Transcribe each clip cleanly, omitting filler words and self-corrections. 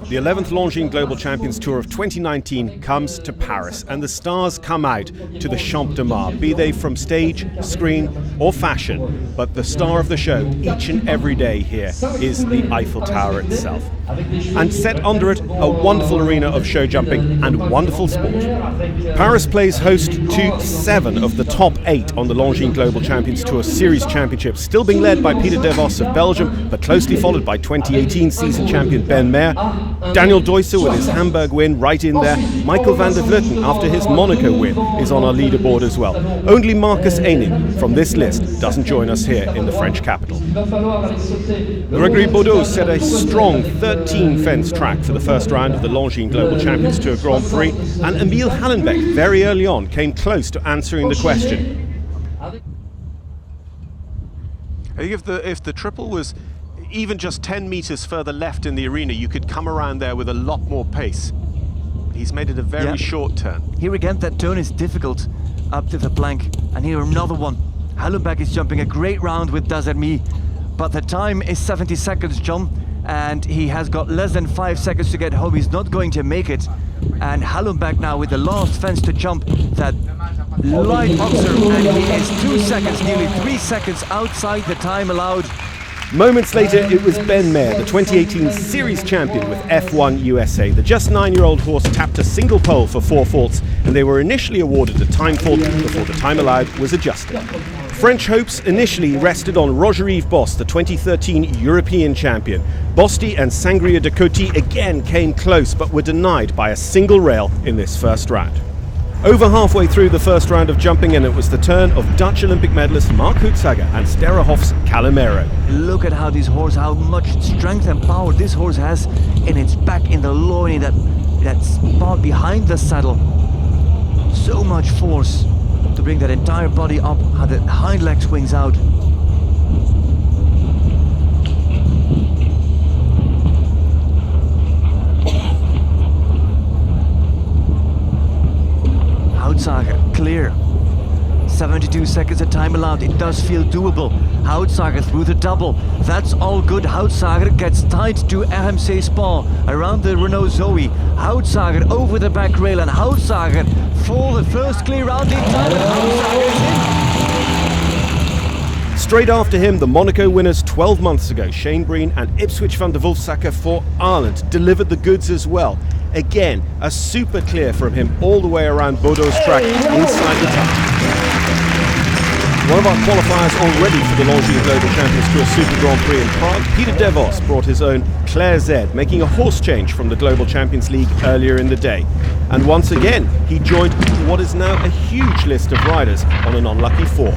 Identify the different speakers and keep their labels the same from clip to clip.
Speaker 1: The 11th Longines Global Champions Tour of 2019 comes to Paris, and the stars come out to the Champ de Mars, be they from stage, screen or fashion. But the star of the show each and every day here is the Eiffel Tower itself. And set under it, a wonderful arena of show jumping and wonderful sport. Paris plays host to 7 of the top 8 on the Longines Global Champions Tour Series Championships, still being led by Peter de Vos of Belgium, but closely followed by 2018 season champion Ben Maher. Daniel Deusser with his Hamburg win right in there. Michael van der Vleuten, after his Monaco win, is on our leaderboard as well. Only Marcus Eining from this list doesn't join us here in the French capital. Gregory Baudot set a strong 13 fence track for the first round of the Longines Global Champions Tour Grand Prix, and Emil Hallenbeck very early on came close to answering the question.
Speaker 2: I think if the triple was even just 10 meters further left in the arena, you could come around there with a lot more pace. He's made it a very short turn.
Speaker 3: Here again, that turn is difficult up to the plank. And here another one. Hallenbeck is jumping a great round with Decisive, but the time is 70 seconds, John, and he has got less than 5 seconds to get home. He's not going to make it. And Hallenbeck now with the last fence to jump, that light boxer, and he is 2 seconds, nearly 3 seconds outside the time allowed.
Speaker 1: Moments later, it was Ben Maher, the 2018 series champion with F1 USA. The just 9-year-old horse tapped a single pole for 4 faults, and they were initially awarded a time fault before the time allowed was adjusted. French hopes initially rested on Roger-Yves Bost, the 2013 European champion. Bosti and Sangria de Coty again came close, but were denied by a single rail in this first round. Over halfway through the first round of jumping, and it was the turn of Dutch Olympic medalist Mark Houtsager and Sterrenhof's Calimero.
Speaker 3: Look at how this horse, how much strength and power this horse has in its back, in the loin, that spot behind the saddle. So much force to bring that entire body up, how the hind leg swings out. Houtsager, clear. 72 seconds of time allowed. It does feel doable. Houtsager through the double. That's all good. Houtsager gets tied to RMC Spa around the Renault Zoe. Houtsager over the back rail, and Houtsager for the first clear round in time. Houtsager is in.
Speaker 1: Straight after him, the Monaco winners 12 months ago, Shane Breen and Ipswich van der Wolfsacker for Ireland, delivered the goods as well. Again, a super clear from him all the way around Baudot's track inside the tunnel. One of our qualifiers already for the Longines Global Champions Tour Super Grand Prix in Prague, Peter de Vos brought his own Claire Z, making a horse change from the Global Champions League earlier in the day. And once again, he joined what is now a huge list of riders on an unlucky 4.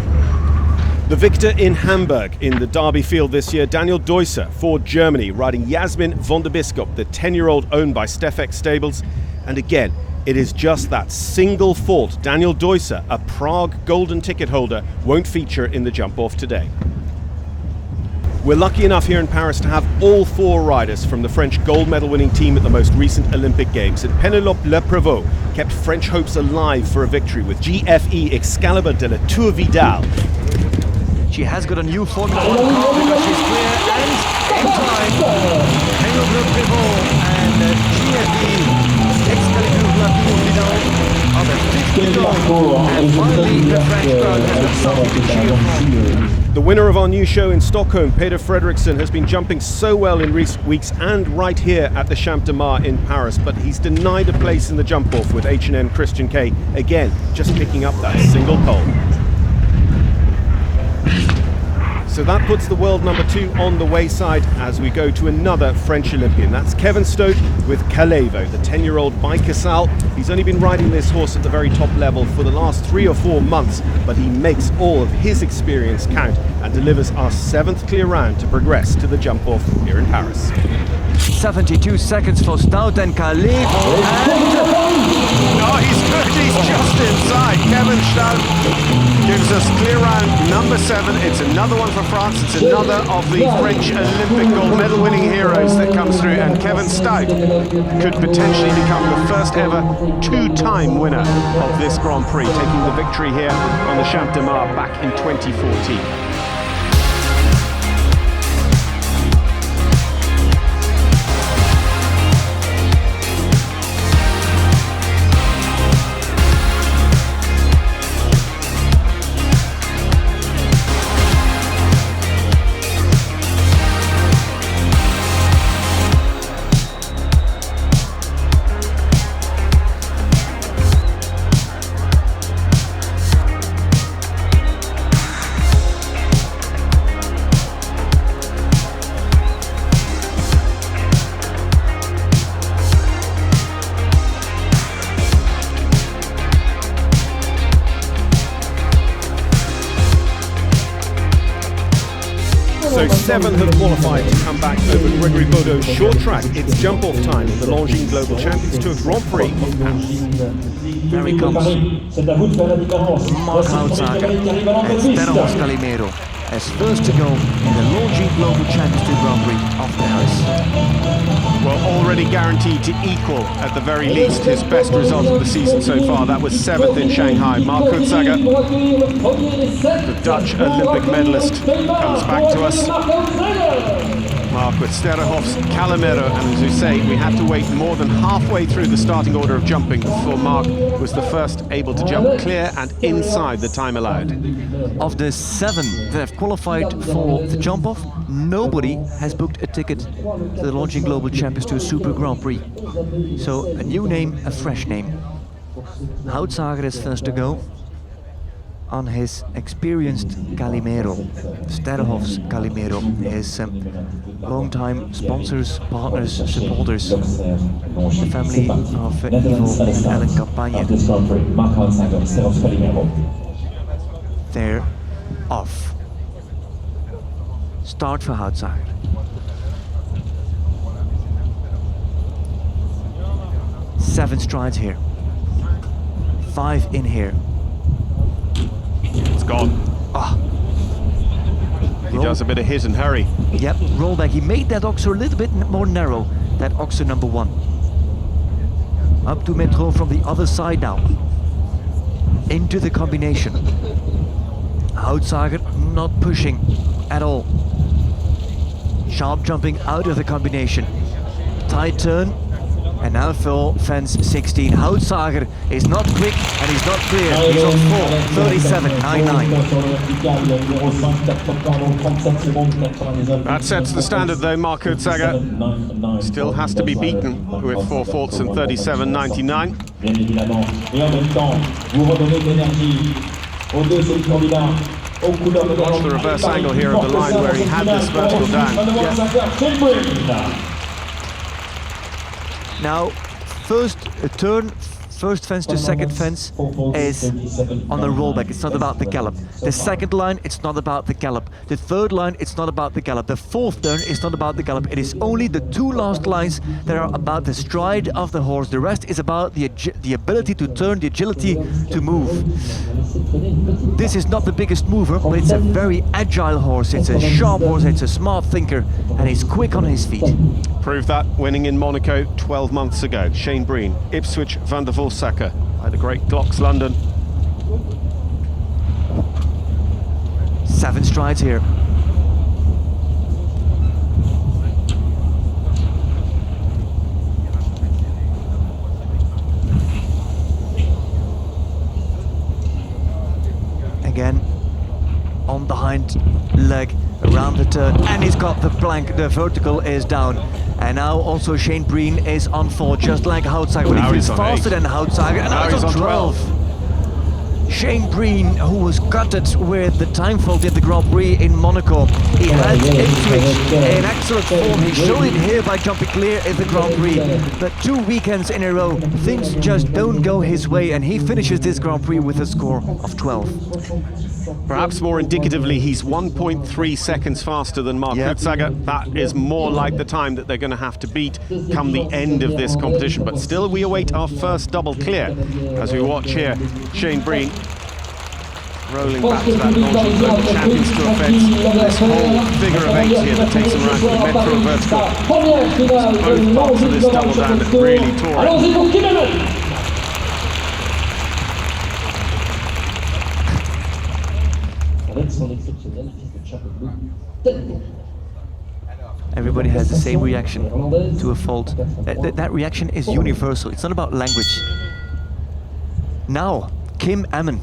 Speaker 1: The victor in Hamburg in the Derby field this year, Daniel Deusser for Germany, riding Jasmin von der Biskup, the 10-year-old owned by Stefex Stables. And again, it is just that single fault. Daniel Deusser, a Prague golden ticket holder, won't feature in the jump-off today. We're lucky enough here in Paris to have all 4 riders from the French gold medal winning team at the most recent Olympic Games. And Pénélope Leprevot kept French hopes alive for a victory with GFE Excalibur de la Tour Vidal.
Speaker 3: She has got a new Formula 1 car because she's clear and in time. Pénélope Leprevot and GFE Excalibur de la Tour Vidal are the 5th to go. And finally the French crowd has got something to cheer for.
Speaker 1: The winner of our new show in Stockholm, Peder Fredriksson, has been jumping so well in recent weeks and right here at the Champ de Mars in Paris, but he's denied a place in the jump-off with H&N Christian K, again, just picking up that single pole. So that puts the world number 2 on the wayside as we go to another French Olympian. That's Kevin Stote with Calevo, the 10-year-old by Casal. He's only been riding this horse at the very top level for the last 3 or 4 months, but he makes all of his experience count and delivers our 7th clear round to progress to the jump-off here in Paris.
Speaker 3: 72 seconds for Stout and Calevo.
Speaker 2: No, he's good. He's just inside. Kevin Stout gives us clear round number 7. It's another one for France. It's another of the French Olympic gold medal winning heroes that comes through, and Kevin Stout could potentially become the first ever 2-time winner of this Grand Prix, taking the victory here on the Champ de Mars back in 2014.
Speaker 1: So 7 have qualified to come back over Gregory Bodo's short track. It's jump-off time in the Longines Global Champions Tour Grand Prix of Paris.
Speaker 3: There he comes. Mark Houtzager and Sterros Calimero as first to go in the Longines Global Champions Tour Grand Prix of Paris.
Speaker 2: Well, already guaranteed to equal, at the very least, his best result of the season so far. That was 7th in Shanghai. Mark Houtzager, the Dutch Olympic medalist, comes back to us. Mark with Sterhof's Calimero, and as you say, we had to wait more than halfway through the starting order of jumping before Mark was the first able to jump clear and inside the time allowed.
Speaker 3: Of the 7 that have qualified for the jump-off, nobody has booked a ticket to the Longines Global Champions Tour Super Grand Prix. So a new name, a fresh name. Houtzager is first to go on his experienced Calimero, Sterhof's Calimero, his long-time sponsors, partners, supporters, the family of Ivo and Ellen Campagne. They're off. Start for Houtzager. Seven strides here. 5 in here.
Speaker 2: It's gone. He does a bit of hit and hurry.
Speaker 3: Yep, roll back. He made that Oxer a little bit more narrow, that Oxer number 1. Up to Metro from the other side now. Into the combination. Houtzager not pushing at all. Sharp jumping out of the combination. Tight turn. And now for fence 16. Houtzager is not quick and he's not clear. He's on 4:37.99.
Speaker 2: That sets the standard though. Mark Houtzager still has to be beaten with 4 faults and 37.99. Watch the reverse angle here of the line where he had this vertical down.
Speaker 3: Now, first turn, first fence to second fence is on the rollback. It's not about the gallop. The second line, it's not about the gallop. The third line, it's not about the gallop. The fourth turn is not about the gallop. It is only the 2 last lines that are about the stride of the horse. The rest is about the ability to turn, the agility to move. This is not the biggest mover, but it's a very agile horse. It's a sharp horse, it's a smart thinker, and he's quick on his feet.
Speaker 2: Proved that winning in Monaco 12 months ago. Shane Breen, Ipswich, Van der Volsacker by the great Glocks London.
Speaker 3: 7 strides here. Again, on the hind leg, around the turn, and he's got the plank, the vertical is down. And now also Shane Breen is on 4, just like Houtzager, but he feels faster than Houtzager, and now he's on 12. Shane Breen, who was gutted with the time fault in the Grand Prix in Monaco. He had Ipswich in excellent form. He showed it here by jumping clear in the Grand Prix. But 2 weekends in a row, things just don't go his way, and he finishes this Grand Prix with a score of 12.
Speaker 2: Perhaps more indicatively, he's 1.3 seconds faster than Mark Houtzager. That is more like the time that they're going to have to beat come the end of this competition. But still, we await our first double clear as we watch here Shane Breen rolling back to that Longines Global Champions Tour fence. This whole figure of 8 here that takes him around to the Metro vertical. Both parts of this double down that really tore it.
Speaker 3: Everybody has the same reaction to a fault. That reaction is universal. It's not about language. Now, Kim Ammen,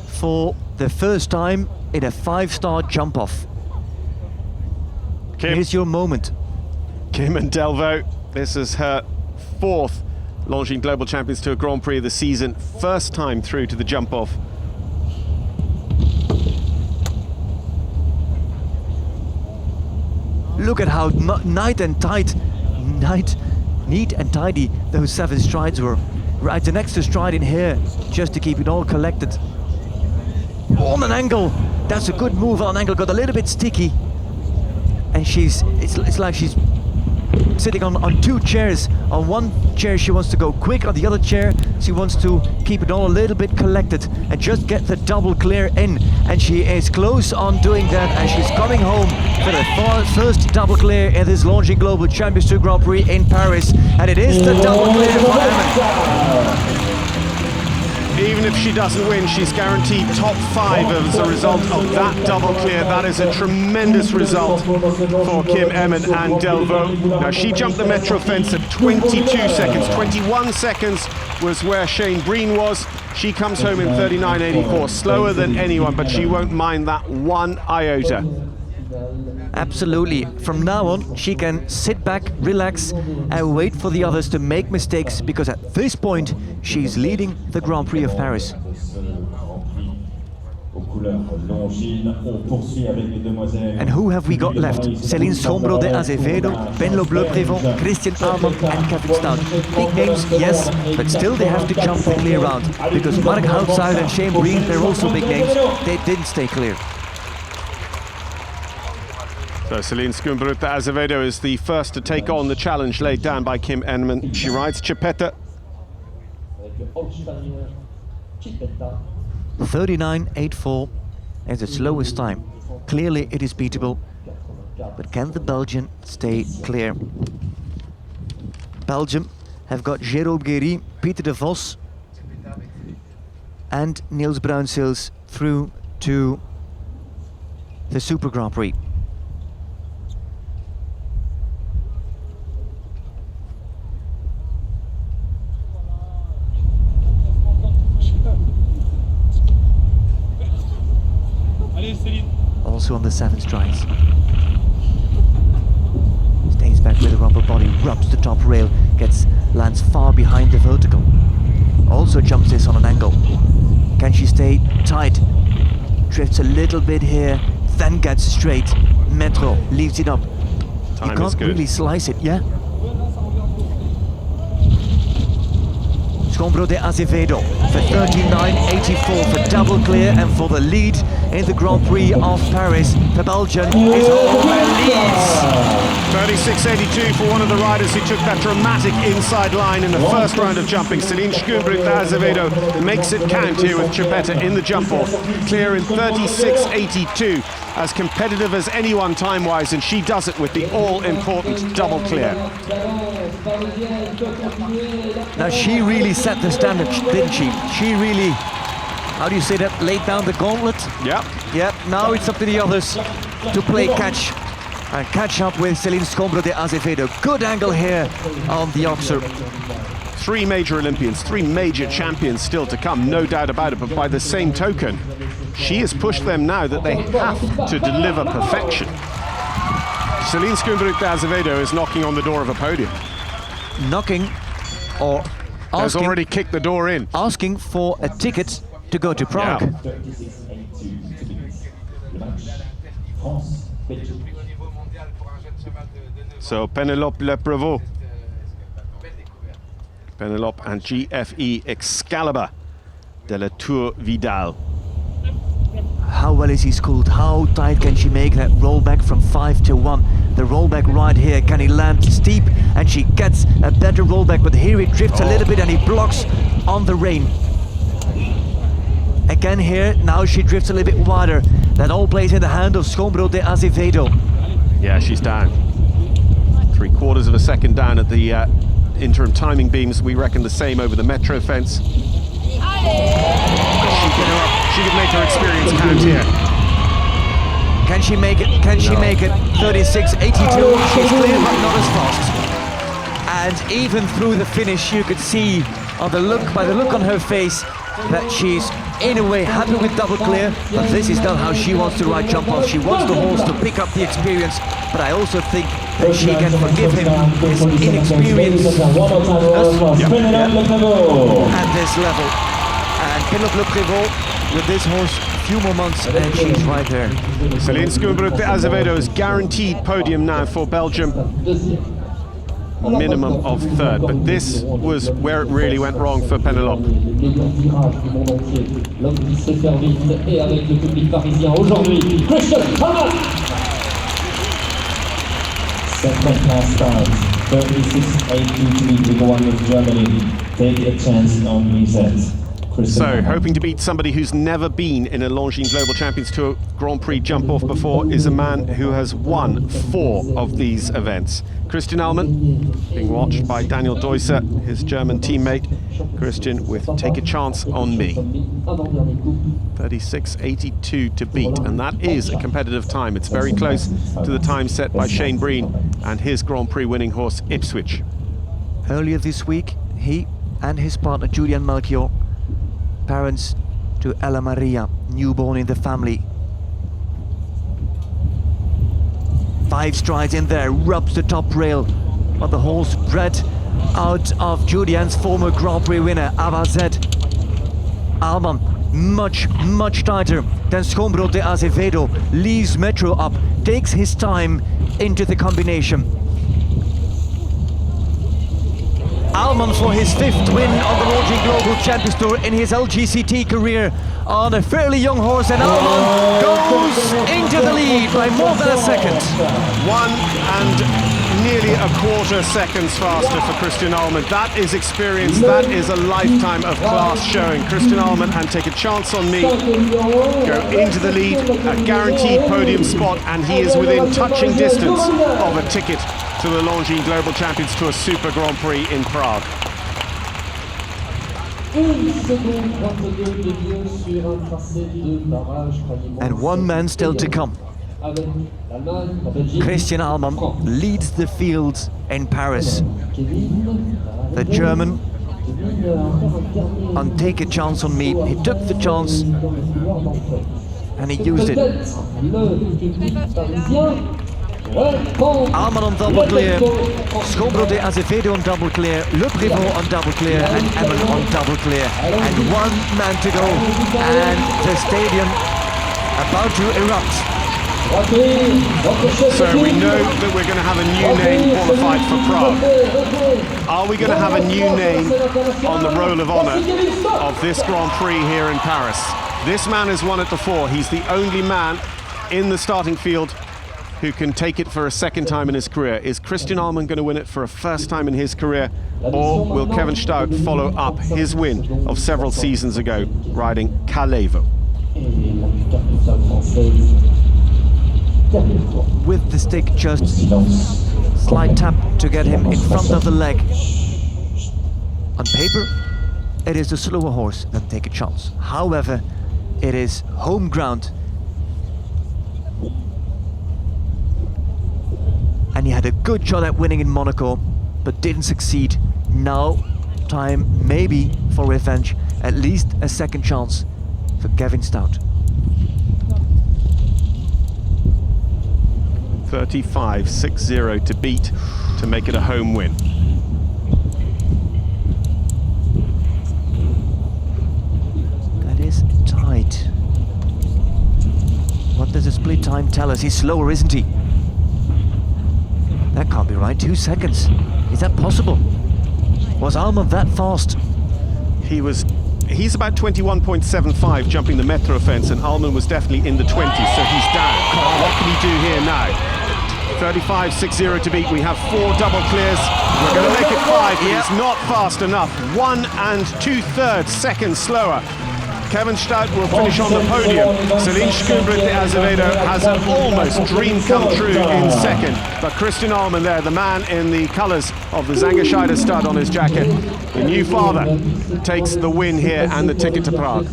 Speaker 3: for the first time in a 5-star jump-off. Here's your moment.
Speaker 2: Kim and Delvaux, this is her 4th Longines Global Champions Tour Grand Prix of the season. First time through to the jump-off.
Speaker 3: Look at how neat and tidy those 7 strides were. Right, the next stride in here, just to keep it all collected. On an angle, That's a good move on angle, got a little bit sticky. And it's like she's sitting on two chairs. On one chair she wants to go quick, on the other chair she wants to keep it all a little bit collected and just get the double clear in. And she is close on doing that, and she's coming home for the first double clear in this Longines Global Champions Tour Grand Prix in Paris. And it is the double clear for Emmen.
Speaker 2: Even if she doesn't win, she's guaranteed top 5 as a result of that double clear. That is a tremendous result for Kim Emmen and Delvaux. Now, she jumped the metro fence at 22 seconds. 21 seconds was where Shane Breen was. She comes home in 39.84, slower than anyone, but she won't mind that one iota.
Speaker 3: Absolutely. From now on, she can sit back, relax, and wait for the others to make mistakes, because at this point, she's leading the Grand Prix of Paris. And who have we got left? Céline Sombro de Azevedo, Penelope Prévost, Christian Armand, and Kevin Stout. Big names, yes, but still they have to jump the clear round, because Mark Houtzuilen and Shane Breen, they're also big names. They didn't stay clear.
Speaker 2: So Céline Sombro de Azevedo is the first to take on the challenge laid down by Kim Emmen. She rides Chipeta.
Speaker 3: 39.84 is the slowest time. Clearly it is beatable, but can the Belgian stay clear? Belgium have got Jérôme Guéry, Pieter de Vos and Niels Bruinsels through to the Super Grand Prix. Also on the 7 strides. Stays back with the rumble body, rubs the top rail, lands far behind the vertical. Also jumps this on an angle. Can she stay tight? Drifts a little bit here, then gets straight. Metro leaves it up.
Speaker 2: Time
Speaker 3: you can't really slice it, yeah? Sombro de Azevedo for 39.84 for double clear and for the lead in the Grand Prix of Paris. The Belgian is home and leads.
Speaker 2: 36.82 for one of the riders who took that dramatic inside line in the first round of jumping. Céline Sombro de Azevedo makes it count here with Chipeta in the jump off. Clear in 36.82, as competitive as anyone time-wise, and she does it with the all-important double clear.
Speaker 3: Now she really set the standard, didn't she? She really, how do you say that, laid down the gauntlet?
Speaker 2: Yep.
Speaker 3: Yep, now it's up to the others to play catch and catch up with Céline Sombro de Azevedo. Good angle here on the Oxer.
Speaker 2: 3 major Olympians, 3 major champions still to come, no doubt about it, but by the same token, she has pushed them now that they have to deliver perfection. Céline Sombro de Azevedo is knocking on the door of a podium.
Speaker 3: Knocking or
Speaker 2: Has
Speaker 3: asking,
Speaker 2: already kicked the door in.
Speaker 3: asking for a ticket to go to Prague.
Speaker 2: Yeah. So Penelope Prévost. Penelope and GFE Excalibur de la Tour Vidal.
Speaker 3: How well is he schooled? How tight can she make that rollback from 5 to 1? The rollback right here, can he land steep? And she gets a better rollback, but here he drifts a little bit and he blocks on the rein. Again here, now she drifts a little bit wider. That all plays in the hand of Sombro de Azevedo.
Speaker 2: Yeah, she's down. 3/4 of a second down at the interim timing beams. We reckon the same over the metro fence. She could make her experience count here.
Speaker 3: Can she make it? Can she make it? 36.82. She's clear, but not as fast. And even through the finish, you could see by the look on her face that she's in a way happy with double clear. But this is not how she wants to ride jump off. She wants the horse to pick up the experience. But I also think that she can forgive him his inexperience at this level. And Penelope Prévost with this horse a few more months and she's right there.
Speaker 2: Céline Sombro de Azevedo is guaranteed podium now for Belgium. minimum of third. But this was where it really went wrong for Penelope.
Speaker 4: L'homme qui sait faire vite et avec le public parisien aujourd'hui, Christian Alman. Second class start, 36.83 with the one of Germany. Take a chance on me set.
Speaker 2: So, hoping to beat somebody who's never been in a Longines Global Champions Tour Grand Prix jump-off before is a man who has won 4 of these events. Christian Alman, being watched by Daniel Deusser, his German teammate. Christian with Take a Chance on Me. 36.82 to beat, and that is a competitive time. It's very close to the time set by Shane Breen and his Grand Prix winning horse, Ipswich.
Speaker 3: Earlier this week, he and his partner Julian Melchior, parents to Ella Maria, newborn in the family. 5 strides in there, rubs the top rail, but the horse bred out of Julian's former Grand Prix winner, Avazet. Alman, much tighter than Schoenbrod de Azevedo, leaves Metro up, takes his time into the combination. Alman for his 5th win on the Longines Global Champions Tour in his LGCT career on a fairly young horse, and Alman goes into the lead by more than a second.
Speaker 2: 1 and nearly a quarter seconds faster for Christian Alman. That is experience, that is a lifetime of class showing. Christian Alman and Take a Chance on Me go into the lead, a guaranteed podium spot, and he is within touching distance of a ticket to the Longines Global Champions Tour Super Grand Prix in Prague.
Speaker 3: And one man still to come. Christian Alman leads the field in Paris. The German on Take a Chance on Me. He took the chance and he used it. Alman on double clear, Schoenbrod de Azevedo on double clear, Le Prévost on double clear, and Emmen on double clear. And 1 man to go, and the stadium about to erupt.
Speaker 2: So we know that we're going to have a new name qualified for Prague. Are we going to have a new name on the roll of honour of this Grand Prix here in Paris? This man has won it before. He's the only man in the starting field who can take it for a second time in his career. Is Christian Alman going to win it for a first time in his career, or will Kevin Stout follow up his win of several seasons ago riding Calevo?
Speaker 3: With the stick, just slight tap to get him in front of the leg. On paper, it is a slower horse than Take a Chance. However, it is home ground. And he had a good shot at winning in Monaco, but didn't succeed. Now, time maybe for revenge, at least a second chance for Kevin Stout.
Speaker 2: 35.60 to beat to make it a home win.
Speaker 3: That is tight. What does the split time tell us? He's slower, isn't he? That can't be right. 2 seconds. Is that possible? Was Alman that fast?
Speaker 2: He's about 21.75 jumping the Metro fence, and Alman was definitely in the 20s, so he's down. What can he do here now? 35.60 to beat. We have 4 double clears. We're going to make it 5, but he's not fast enough. 1 2/3 seconds slower. Kevin Stout will finish on the podium. Celine Schoenbrod de Azevedo has an almost dream come true in second. But Christian Alman there, the man in the colours of the Zangerscheide stud on his jacket, the new father, takes the win here and the ticket to Prague.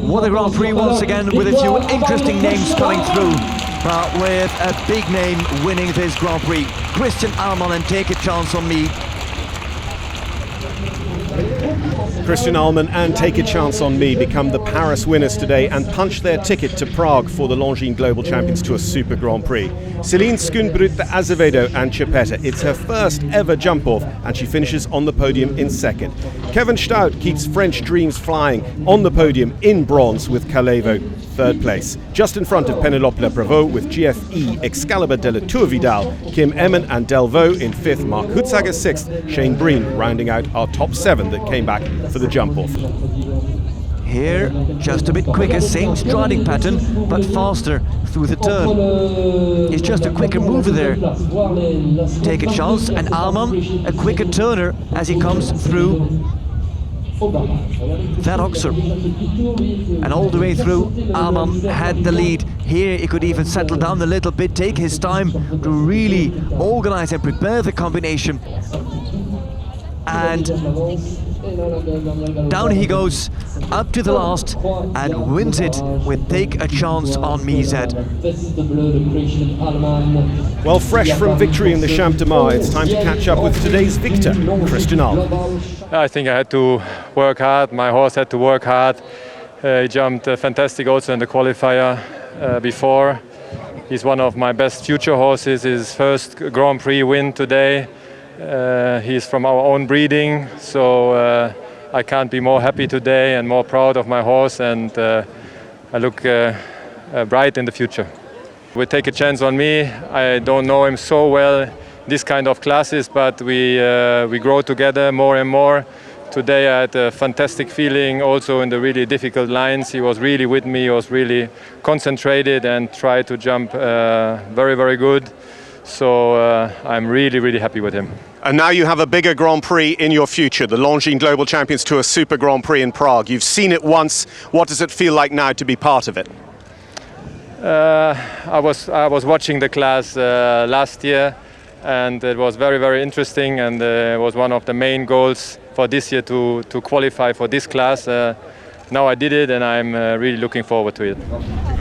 Speaker 3: What a Grand Prix once again, with a few interesting names coming through, but with a big name winning this Grand Prix. Christian Alman and Take a Chance on Me.
Speaker 1: Christian Alman and Take a Chance on Me become the Paris winners today and punch their ticket to Prague for the Longines Global Champions Tour Super Grand Prix. Celine Schoenbrod de Azevedo and Chipetta, it's her first ever jump-off, and she finishes on the podium in second. Kevin Stout keeps French dreams flying on the podium in bronze with Calevo. third place. Just in front of Penelope Leprevaux with GFE, Excalibur de la Tour Vidal, Kim Emmen and Delvaux in 5th, Mark Hutzager 6th, Shane Breen rounding out our top 7 that came back for the jump-off.
Speaker 3: Here, just a bit quicker, same striding pattern, but faster through the turn. It's just a quicker mover there. Take a chance, and Alman, a quicker turner as he comes through that oxer. And all the way through, Alman had the lead. Here he could even settle down a little bit, take his time to really organize and prepare the combination. And down he goes, up to the last, and wins it with Take a Chance on Mizet.
Speaker 1: Well, fresh from victory in the Champ de Mars, it's time to catch up with today's victor, Christian Alman.
Speaker 5: I think I had to work hard, my horse had to work hard. He jumped fantastic also in the qualifier before. He's one of my best future horses, his first Grand Prix win today. He's from our own breeding, so I can't be more happy today and more proud of my horse, and I look bright in the future. We take a chance on me. I don't know him so well, this kind of classes, but we grow together more and more. Today I had a fantastic feeling also in the really difficult lines. He was really with me, he was really concentrated and tried to jump very, very good. So I'm really, really happy with him.
Speaker 2: And now you have a bigger Grand Prix in your future, the Longines Global Champions Tour Super Grand Prix in Prague. You've seen it once. What does it feel like now to be part of it?
Speaker 5: I was watching the class last year, and it was very, very interesting, and it was one of the main goals for this year to qualify for this class. Now I did it, and I'm really looking forward to it.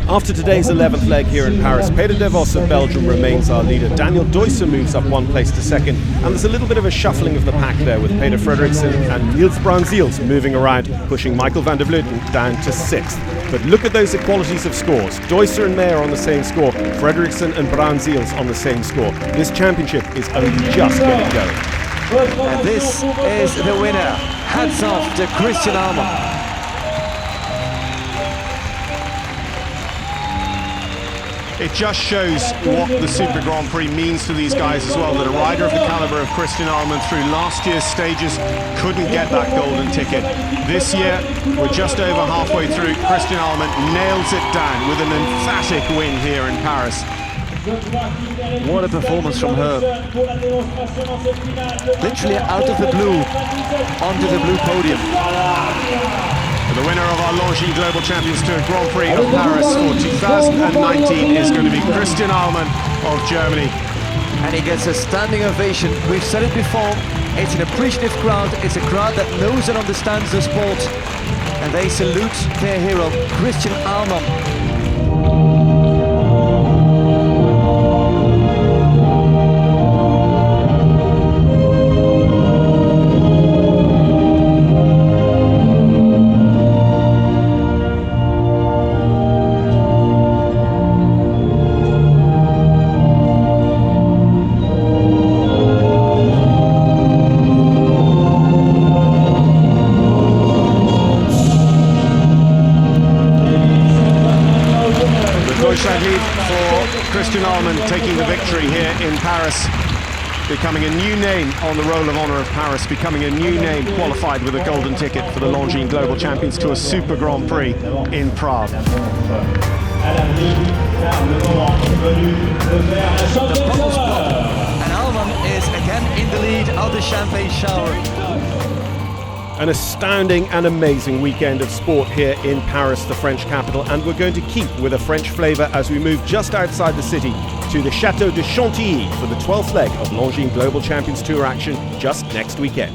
Speaker 1: After today's 11th leg here in Paris, Peter de Vos of Belgium remains our leader. Daniel Deusser moves up 1 place to 2nd, and there's a little bit of a shuffling of the pack there with Peter Frederiksen and Niels Bruynseels moving around, pushing Michael van der Vleuten down to 6th. But look at those equalities of scores. Deusser and Mayer on the same score, Frederiksen and Bruynseels on the same score. This championship is only just getting going.
Speaker 3: And this is the winner. Hats off to Christian Alman.
Speaker 2: It just shows what the Super Grand Prix means to these guys as well, that a rider of the caliber of Christian Alman through last year's stages couldn't get that golden ticket. This year, we're just over halfway through. Christian Alman nails it down with an emphatic win here in Paris.
Speaker 3: What a performance from her. Literally out of the blue, onto the blue podium.
Speaker 2: The winner of our Longines Global Champions Tour Grand Prix of Paris for 2019 is going to be Christian Alman of Germany.
Speaker 3: And he gets a standing ovation. We've said it before, it's an appreciative crowd. It's a crowd that knows and understands the sport. And they salute their hero, Christian Alman.
Speaker 2: For Christian Alman taking the victory here in Paris, becoming a new name on the Roll of Honour of Paris, becoming a new name qualified with a golden ticket for the Longines Global Champions Tour Super Grand Prix in Prague.
Speaker 3: The bubbles pop, and Alman is again in the lead of the champagne shower.
Speaker 1: An astounding and amazing weekend of sport here in Paris, the French capital, and we're going to keep with a French flavour as we move just outside the city to the Château de Chantilly for the 12th leg of Longines Global Champions Tour action just next weekend.